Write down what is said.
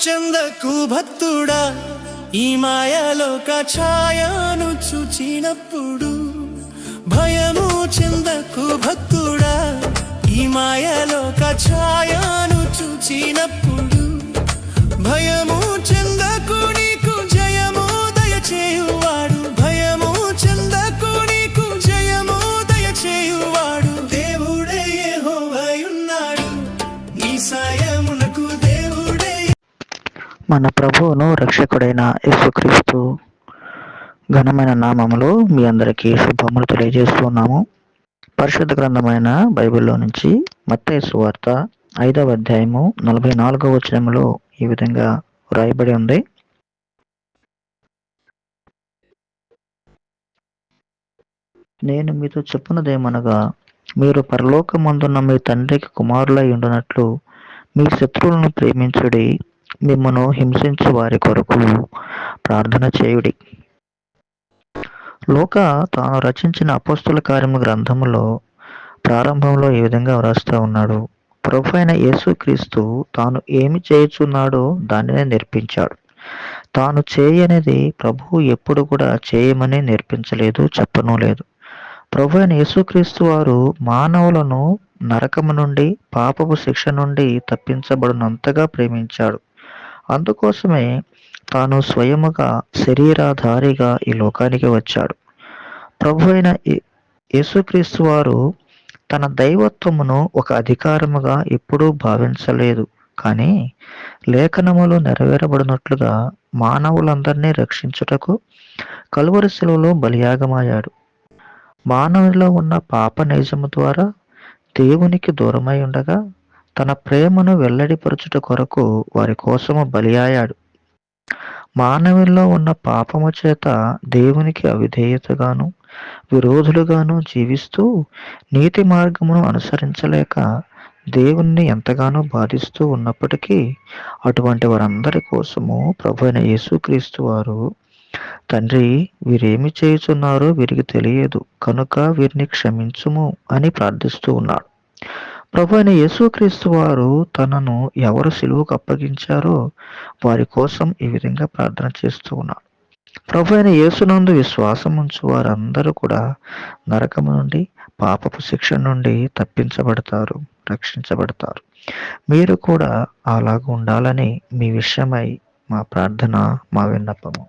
చెందకు భక్తుడా, ఈ మాయలోక ఛాయను చూచినప్పుడు. భయము చెందకు భక్తుడా, ఈ మాయలోక ఛాయను చూచినప్పుడు. భయము చెందకు, నీకు జయము దయచేయువాడు. భయము చెందకు, నీకు జయము దయచేయువాడు. దేవుడే యెహోవాయున్నాడు, నీ సాయమునకు దేవుడే. మన ప్రభువును రక్షకుడైన యేసుక్రీస్తు ఘనమైన నామములో మీ అందరికీ శుభములు తెలియజేస్తున్నాము. పరిశుద్ధ గ్రంథమైన బైబిల్లో నుంచి మత్తయి సువార్త 5వ అధ్యాయము 44వ వచనములో ఈ విధంగా వ్రాయబడి ఉంది. నేను మీతో చెప్పున్నదేమనగా, మీరు పరలోకమందున్న మీ తండ్రికి కుమారులై ఉండునట్లు మీ శత్రువులను ప్రేమించుడి, మిమ్మను హింసించు వారి కొరకు ప్రార్థన చేయుడి. లూకా తాను రచించిన అపోస్తుల కార్యముల గ్రంథములో ప్రారంభంలో ఈ విధంగా వ్రాస్తూ ఉన్నాడు. ప్రభు అయిన యేసుక్రీస్తు తాను ఏమి చేయుచున్నాడో దానినే నేర్పించాడు. తాను చేయనిది ప్రభువు ఎప్పుడు కూడా చేయమని నేర్పించలేదు, చెప్పనూ లేదు. ప్రభు అయిన యేసుక్రీస్తు వారు మానవులను నరకము నుండి, పాపపు శిక్ష నుండి తప్పించబడినంతగా ప్రేమించాడు. అందుకోసమే తాను స్వయముగా శరీరధారిగా ఈ లోకానికి వచ్చాడు. ప్రభు అయిన యేసుక్రీస్తు వారు తన దైవత్వమును ఒక అధికారముగా ఎప్పుడూ భావించలేదు. కానీ లేఖనములు నెరవేరబడినట్లుగా మానవులందరినీ రక్షించుటకు కలువరి శిలువలో బలియాగమయ్యాడు. మానవునిలో ఉన్న పాప నైజము ద్వారా దేవునికి దూరమై ఉండగా తన ప్రేమను వెల్లడిపరచుట కొరకు వారి కోసము బలియాయాడు. మానవుల్లో ఉన్న పాపము చేత దేవునికి అవిధేయతగాను, విరోధులుగాను జీవిస్తూ నీతి మార్గమును అనుసరించలేక దేవుణ్ణి ఎంతగానో బాధిస్తూ ఉన్నప్పటికీ అటువంటి వారందరి కోసము ప్రభు అయిన యేసుక్రీస్తు వారు, తండ్రి, వీరేమి చేయుచున్నారో వీరికి తెలియదు కనుక వీరిని క్షమించుము అని ప్రార్థిస్తూ ఉన్నాడు. ప్రభు అయిన యేసుక్రీస్తు వారు తనను ఎవరు సిలువకు అప్పగించారో వారి కోసం ఈ విధంగా ప్రార్థన చేస్తూ ఉన్నాడు. ప్రభు అయిన యేసునందు విశ్వాసం ఉంచు వారందరూ కూడా నరకము నుండి, పాపపు శిక్ష నుండి తప్పించబడతారు, రక్షించబడతారు. మీరు కూడా అలాగ ఉండాలని మీ విషయమై మా ప్రార్థన, మా విన్నపము.